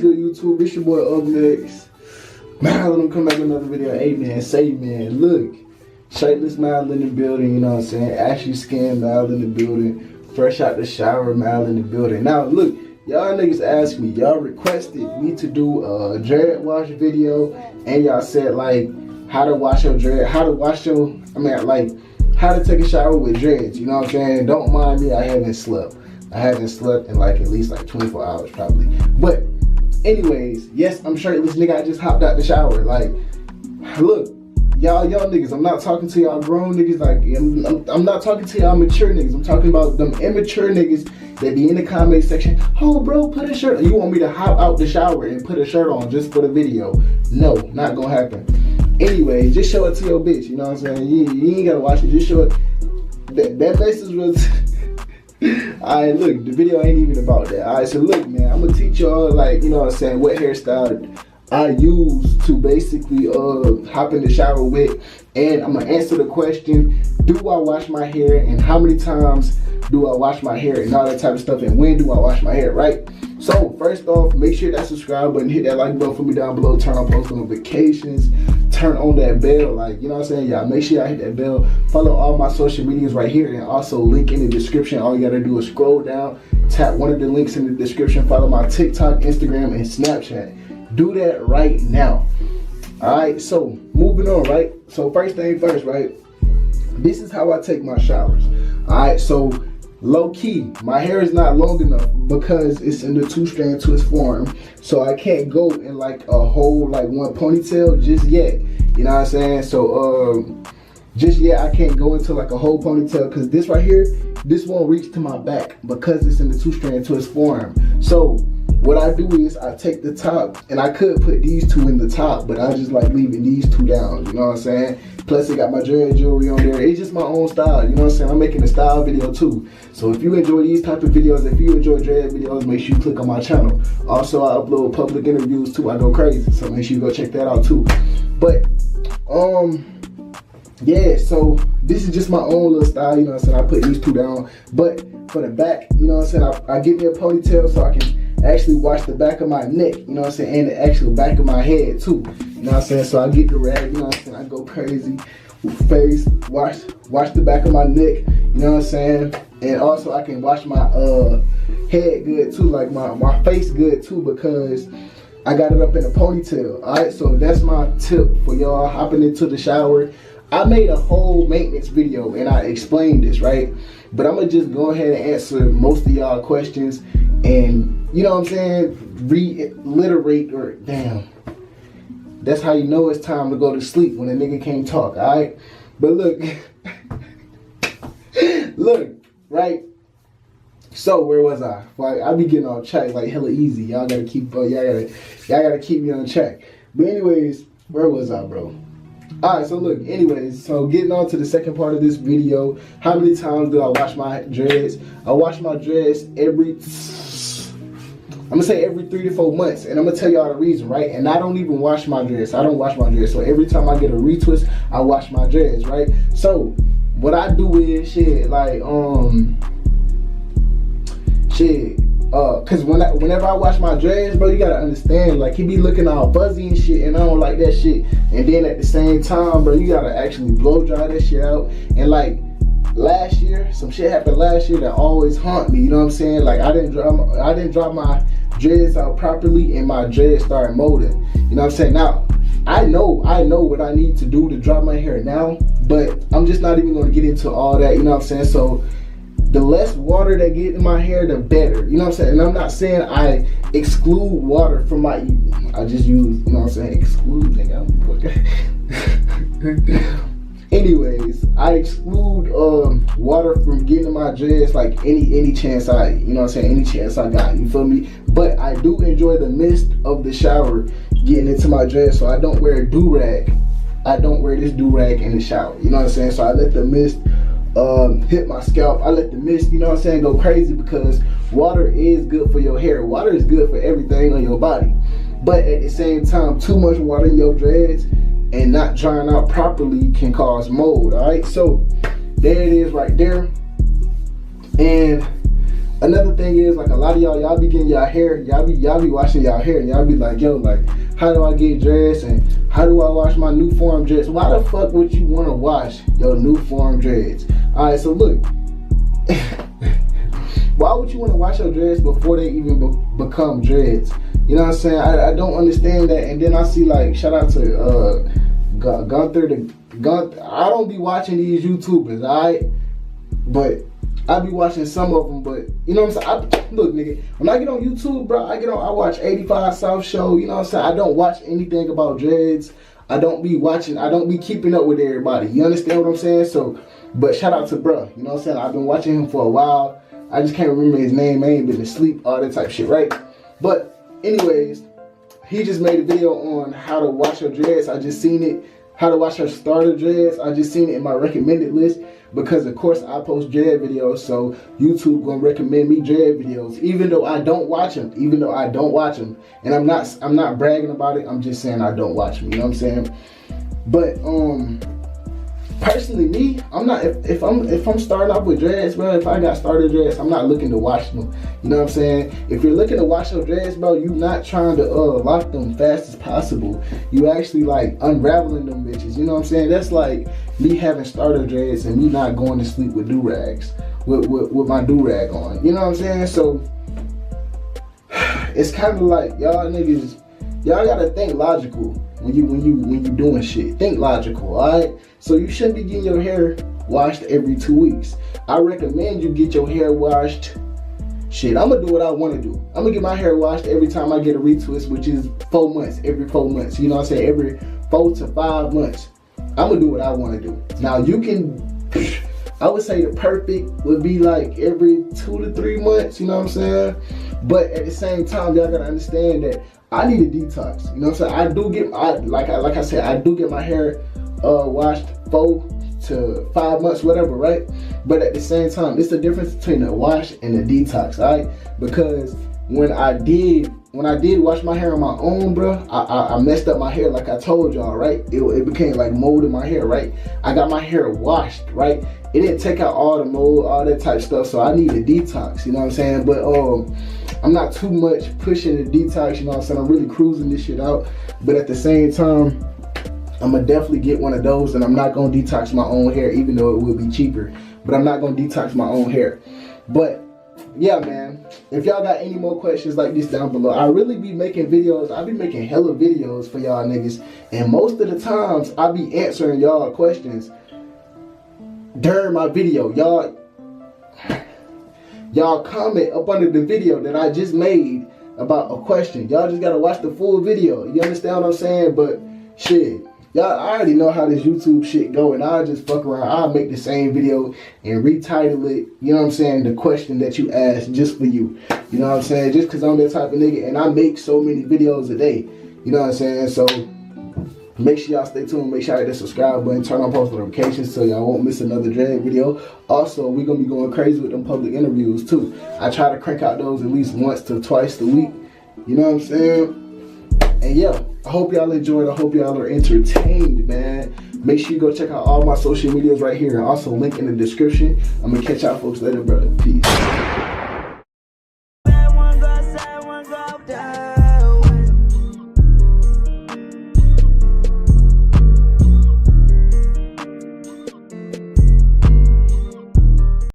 good, YouTube? It's your boy Up Next. Man, let me come back with another video. Hey man, say man, look. Shirtless Mal in the building, you know what I'm saying? Ashy skin Mal in the building. Fresh out the shower Mal in the building. Now look, y'all niggas asked me, y'all requested me to do a dread wash video, and y'all said like how to wash your dread, how to take a shower with dreads, you know what I'm saying? Don't mind me, I haven't slept. I haven't slept in like at least like 24 hours probably. But anyways, yes, I'm shirtless, nigga. I just hopped out the shower. Like, look, y'all niggas, I'm not talking to y'all grown niggas. Like, I'm not talking to y'all mature niggas. I'm talking about them immature niggas that be in the comment section. Oh, bro, put a shirt on. You want me to hop out the shower and put a shirt on just for the video? No, not gonna happen. Anyway, just show it to your bitch. You know what I'm saying? You ain't gotta watch it. Just show it. That message was. Alright, look, the video ain't even about that. Alright, so look, man, I'm gonna teach y'all, like, you know what I'm saying, what hairstyle I use to basically hop in the shower with, and I'm gonna answer the question, do I wash my hair, and how many times do I wash my hair, and all that type of stuff, and when do I wash my hair, right? So first off, make sure that subscribe button, hit that like button for me down below, turn on post notifications, turn on that bell, like, you know what I'm saying, y'all make sure y'all hit that bell, follow all my social medias right here, and also link in the description. All you gotta do is scroll down, tap one of the links in the description, follow my TikTok, Instagram, and Snapchat. Do that right now. Alright, so moving on, right? So first thing first, right? This is how I take my showers. Alright, so low key, my hair is not long enough because it's in the 2-strand twist form, so I can't go in like a whole like one ponytail just yet. You know what I'm saying? So just yet I can't go into like a whole ponytail because this right here, this won't reach to my back because it's in the 2-strand twist form. So what I do is I take the top, and I could put these two in the top, but I just like leaving these two down, you know what I'm saying? Plus it got my dread jewelry on there. It's just my own style, you know what I'm saying? I'm making a style video too. So if you enjoy these type of videos, if you enjoy dread videos, make sure you click on my channel. Also, I upload public interviews too. I go crazy, so make sure you go check that out too. But yeah, so this is just my own little style, you know what I'm saying? I put these two down, but for the back, you know what I'm saying, I get me a ponytail so I can actually wash the back of my neck, you know what I'm saying, and the actual back of my head too, you know what I'm saying. So I get the rag, you know what I'm saying, I go crazy with face, wash the back of my neck, you know what I'm saying, and also I can wash my head good too, like my face good too, because I got it up in a ponytail. Alright, so that's my tip for y'all hopping into the shower. I made a whole maintenance video and I explained this, right? But I'm gonna just go ahead and answer most of y'all questions, and you know what I'm saying, reiterate, or damn, that's how you know it's time to go to sleep, when a nigga can't talk. Alright, but look look, right? So where was I? Like, I be getting on track like hella easy. Y'all gotta keep y'all gotta keep me on track. But anyways, where was I, bro? Alright, so look, anyways, so getting on to the second part of this video, how many times do I wash my dreads? I wash my dreads every 3 to 4 months, and I'm gonna tell y'all the reason, right? And I don't even wash my dreads. I don't wash my dreads. So every time I get a retwist, I wash my dreads, right? So what I do is cause whenever I wash my dreads, bro, you gotta understand, like, he be looking all fuzzy and shit, and I don't like that shit. And then at the same time, bro, you gotta actually blow dry that shit out. And like last year, some shit happened last year that always haunt me, you know what I'm saying? Like, I didn't dry my dreads out properly, and my dreads started molding. You know what I'm saying? Now, I know what I need to do to dry my hair now, but I'm just not even gonna get into all that, you know what I'm saying? So the less water that get in my hair, the better. You know what I'm saying? And I'm not saying I exclude water from my, I just use, you know what I'm saying, exclude, nigga. Anyways, I exclude water from getting in my dreads like any chance I, you know what I'm saying, any chance I got, you feel me? But I do enjoy the mist of the shower getting into my dreads, so I don't wear a do-rag. I don't wear this do-rag in the shower, you know what I'm saying? So I let the mist hit my scalp. I let the mist, you know what I'm saying, go crazy, because water is good for your hair. Water is good for everything on your body. But at the same time, too much water in your dreads and not drying out properly can cause mold. Alright, so there it is right there. And Another thing is, like, a lot of y'all be getting y'all hair, y'all be washing y'all hair, and y'all be like, yo, like, how do I get dressed, and how do I wash my new form dreads? Why the fuck would you want to wash your new form dreads? All right, so look, why would you want to wash your dreads before they even become dreads? You know what I'm saying? I don't understand that. And then I see, like, shout out to Gunther. I don't be watching these YouTubers, all right? But I be watching some of them, but you know what I'm saying? Look, nigga, when I get on YouTube, bro, I watch 85 South Show, you know what I'm saying? I don't watch anything about dreads. I don't be keeping up with everybody. You understand what I'm saying? So, but shout out to bro, you know what I'm saying? I've been watching him for a while. I just can't remember his name. I ain't been asleep, all that type of shit, right? But anyways, he just made a video on how to wash your dreads. I just seen it. How to wash your starter dreads. I just seen it in my recommended list because, of course, I post dread videos, so YouTube gonna recommend me dread videos, even though I don't watch them. And I'm not bragging about it. I'm just saying I don't watch them. You know what I'm saying? But personally, me, I'm not. If I'm starting off with dreads, bro. If I got starter dreads, I'm not looking to wash them. You know what I'm saying? If you're looking to wash your dreads, bro, you not trying to lock them fast as possible. You actually like unraveling them bitches. You know what I'm saying? That's like me having starter dreads and me not going to sleep with do rags, with my do rag on. You know what I'm saying? So it's kind of like y'all niggas, y'all gotta think logical when you doing shit. Think logical, alright? So you shouldn't be getting your hair washed every 2 weeks. I recommend you get your hair washed. Shit, I'm gonna do what I want to do. I'm gonna get my hair washed every time I get a retwist, which is 4 months. Every 4 months. You know what I'm saying? Every 4 to 5 months. I'm gonna do what I want to do. Now you can, I would say the perfect would be like every 2 to 3 months. You know what I'm saying? But at the same time, y'all gotta understand that I need a detox. You know what I'm saying? I do get my hair washed 4 to 5 months, whatever, right? But at the same time, it's the difference between a wash and a detox, right? Because when I did wash my hair on my own, bro, I messed up my hair, like I told y'all, right? It became like mold in my hair, right? I got my hair washed, right? It didn't take out all the mold, all that type of stuff, so I need a detox, you know what I'm saying? But I'm not too much pushing the detox, you know what I'm saying? I'm really cruising this shit out, but at the same time, I'm gonna definitely get one of those, and I'm not gonna detox my own hair, even though it will be cheaper, but I'm not gonna detox my own hair. But yeah, man, if y'all got any more questions like this down below, I really be making videos. I be making hella videos for y'all niggas, and most of the times I be answering y'all questions during my video. Y'all comment up under the video that I just made about a question. Y'all just gotta watch the full video. You understand what I'm saying? But shit, y'all, I already know how this YouTube shit go, and I'll just fuck around. I'll make the same video and retitle it, you know what I'm saying, the question that you asked just for you. You know what I'm saying? Just because I'm that type of nigga, and I make so many videos a day. You know what I'm saying? So make sure y'all stay tuned. Make sure y'all hit the subscribe button, turn on post notifications so y'all won't miss another dread video. Also, we're going to be going crazy with them public interviews too. I try to crank out those at least once to twice a week. You know what I'm saying? And yeah, I hope y'all enjoyed. I hope y'all are entertained, man. Make sure you go check out all my social medias right here, and also link in the description. I'm going to catch y'all folks later, brother. Peace.